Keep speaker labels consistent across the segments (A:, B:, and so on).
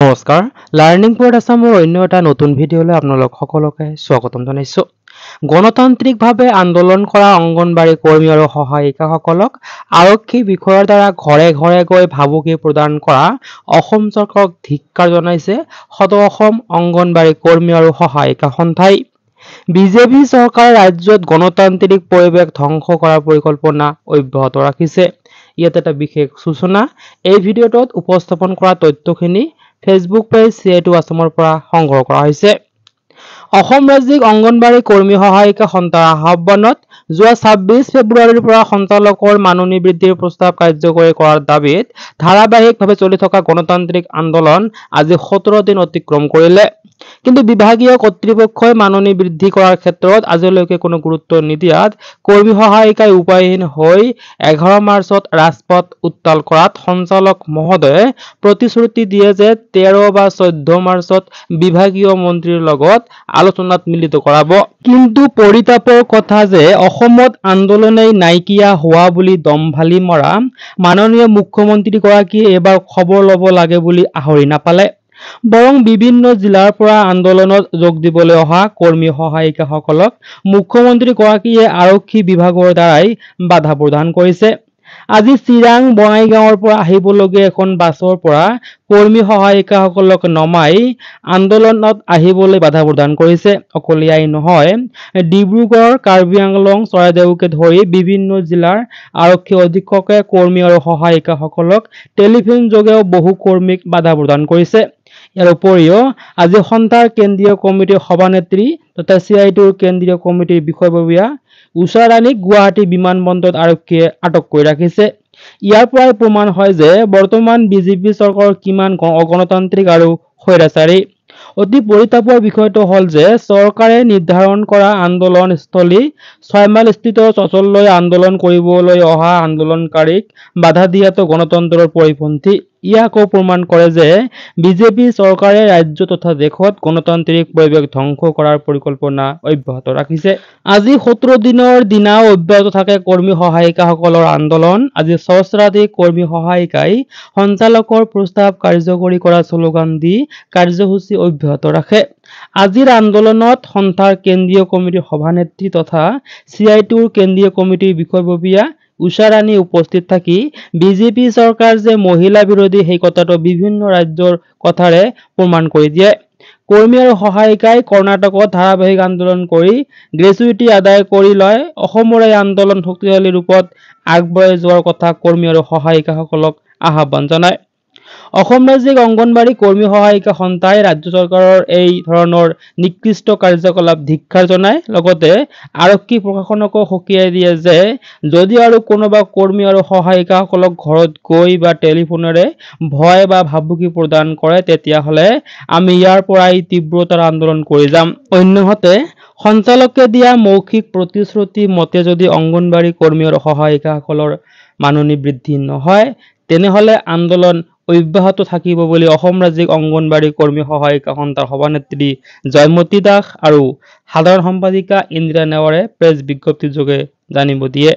A: নমস্কাৰ learning point আসামৰ অন্য এটা নতুন ভিডিঅলৈ আপোনালোক সকলোকে স্বাগতম জনাইছো। গণতান্ত্ৰিকভাৱে আন্দোলন কৰা অংগনবাড়ী কৰ্মী আৰু সহায়িকাসকলক আৰক্ষী বিষয়াৰ দ্বাৰা ঘৰে ঘৰে গৈ ভাবুকি প্ৰদান কৰা অসম চৰকাৰক ধিক্কাৰ জনাইছে সদৌ অসম অংগনবাড়ী কৰ্মী আৰু সহায়িকা সন্থাই। বিজেপি চৰকাৰে ৰাজ্যত গণতান্ত্ৰিক পৰিৱেশ ধ্বংস কৰাৰ পৰিকল্পনা অব্যাহত ৰাখিছে। ইয়াত এটা বিশেষ সূচনা এই ভিডিঅ'টোত উপস্থাপন কৰা তথ্যখিনি ফেচবুক পেজ CI2 আসামৰ পৰা সংগ্ৰহ কৰা হৈছে। অসম ৰাজ্যিক অংগনবাড়ী কৰ্মী সহায়িকা সন্থাৰ আহ্বানত যোৱা 26 ফেব্ৰুৱাৰীৰ পৰা সঞ্চালকৰ মাননি বৃদ্ধিৰ প্ৰস্তাৱ কাৰ্যকৰী কৰাৰ দাবীত ধাৰাবাহিকভাৱে চলি থকা গণতান্ত্ৰিক আন্দোলন আজি 17 দিন অতিক্ৰম কৰিলে। কিন্তু বিভাগীয় কৰ্তৃপক্ষই মাননি বৃদ্ধি কৰাৰ ক্ষেত্ৰত আজিলৈকে কোনো গুৰুত্ব নিদিয়াত কৰ্মী সহায়িকাই উপায়হীন হৈ 11 মাৰ্চত ৰাজপথ উত্তাল কৰাত সঞ্চালক মহোদয়ে প্ৰতিশ্ৰুতি দিয়ে যে 13 বা 14 মাৰ্চত বিভাগীয় মন্ত্ৰীৰ লগত আলোচনাত মিলিত কৰাব। কিন্তু পৰিতাপৰ কথা যে অসমত আন্দোলনেই নাইকিয়া হোৱা বুলি দমভালি মৰা মাননীয় মুখ্যমন্ত্ৰীগৰাকীয়ে এবাৰ খবৰ ল'ব লাগে বুলি আহৰি নাপালে। বৰং বিভিন্ন জিলাৰ পৰা আন্দোলনত যোগ দিবলৈ অহা কৰ্মী সহায়িকাসকলক মুখ্যমন্ত্ৰীগৰাকীয়ে আৰক্ষী বিভাগৰ দ্বাৰাই বাধা প্ৰদান কৰিছে। আজি চিৰাং বঙাইগাঁৱৰ পৰা আহিবলগীয়া এখন বাছৰ পৰা কৰ্মী সহায়িকাসকলক নমাই আন্দোলনত আহিবলৈ বাধা প্ৰদান কৰিছে। অকল এয়াই নহয়, ডিব্ৰুগড়, কাৰ্বি আংলং, চৰাইদেউকে ধৰি বিভিন্ন জিলাৰ আৰক্ষী অধীক্ষকে কৰ্মী আৰু সহায়িকাসকলক টেলিফোন যোগেও বহু কৰ্মীক বাধা প্ৰদান কৰিছে। ইয়াৰ উপৰিও আজি সন্থাৰ কেন্দ্ৰীয় কমিটিৰ সভানেত্ৰী তথা CI2ৰ কেন্দ্ৰীয় কমিটিৰ বিষয়ববীয়া উষা ৰাণীক গুৱাহাটী বিমানবন্দৰত আৰক্ষীয়ে আটক কৰি ৰাখিছে। ইয়াৰ পৰাই প্ৰমাণ হয় যে বৰ্তমান বিজেপি চৰকাৰ কিমান অগণতান্ত্ৰিক আৰু স্বৈৰাচাৰী। অতি পৰিতাপৰ বিষয়টো হ'ল যে চৰকাৰে নিৰ্ধাৰণ কৰা আন্দোলনস্থলী 6 মাইল স্থিত চচললৈ আন্দোলন কৰিবলৈ অহা আন্দোলনকাৰীক বাধা দিয়াটো গণতন্ত্ৰৰ পৰিপন্থী। ইয়াকো প্ৰমাণ কৰে যে বিজেপি চৰকাৰে ৰাজ্য তথা দেশত গণতান্ত্ৰিক পৰিৱেশ ধ্বংস কৰাৰ পৰিকল্পনা অব্যাহত ৰাখিছে। আজি 17 দিনৰ দিনাও অব্যাহত থাকে কৰ্মী সহায়িকাসকলৰ আন্দোলন। আজি সহস্ৰাধিক কৰ্মী সহায়িকাই সঞ্চালকৰ প্ৰস্তাৱ কাৰ্যকৰী কৰা শ্লোগান দি কাৰ্যসূচী অব্যাহত ৰাখে। আজিৰ আন্দোলনত সন্থাৰ কেন্দ্ৰীয় কমিটিৰ সভানেত্ৰী তথা CI2ৰ কেন্দ্ৰীয় কমিটিৰ বিষয়ববীয়া উষা ৰাণী উপস্থিত থাকি বিজেপি চৰকাৰ যে মহিলা বিৰোধী সেই কথাটো বিভিন্ন ৰাজ্যৰ কথাৰে প্ৰমাণ কৰি দিয়ে। কৰ্মী আৰু সহায়িকাই কৰ্ণাটকত ধাৰাবাহিক আন্দোলন কৰি গ্ৰেচুইটি আদায় কৰি লয়। অসমৰ এই আন্দোলন শক্তিশালী ৰূপত আগবঢ়াই যোৱাৰ কথা কৰ্মী আৰু সহায়িকাসকলক আহ্বান জনায়। অসম ৰাজ্যিক অংগনবাড়ী কৰ্মী সহায়িকা সন্থাই ৰাজ্য চৰকাৰৰ এই ধৰণৰ নিকৃষ্ট কাৰ্যকলাপ ধিক্কাৰ জনায়। লগতে আৰক্ষী প্ৰশাসনকো সকীয়াই দিয়ে যে যদি আৰু কোনোবা কৰ্মী আৰু সহায়িকাসকলক ঘৰত গৈ বা টেলিফোনেৰে ভয় বা ভাবুকি প্ৰদান কৰে তেতিয়াহ'লে আমি ইয়াৰ পৰাই তীব্ৰতাৰ আন্দোলন কৰি যাম। অন্যহাতে সঞ্চালকে দিয়া মৌখিক প্ৰতিশ্ৰুতি মতে যদি অংগনবাড়ী কৰ্মী আৰু সহায়িকাসকলৰ মাননি বৃদ্ধি নহয় তেনেহ'লে আন্দোলন অব্যাহত থাকিব বুলি অসম ৰাজ্যিক অংগনবাড়ী কৰ্মী সহায়িকা সন্থাৰ সভানেত্ৰী জয়মতী দাস আৰু সাধাৰণ সম্পাদিকা ইন্দিৰা নেৱাৰে প্ৰেছ বিজ্ঞপ্তি যোগে জানিব দিয়ে।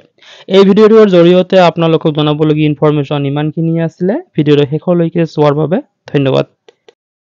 A: এই ভিডিঅ'টোৰ জৰিয়তে আপোনালোকক জনাবলগীয়া ইনফৰমেশ্যন ইমানখিনি আছিলে। ভিডিঅ'টো শেষলৈকে চোৱাৰ বাবে ধন্যবাদ।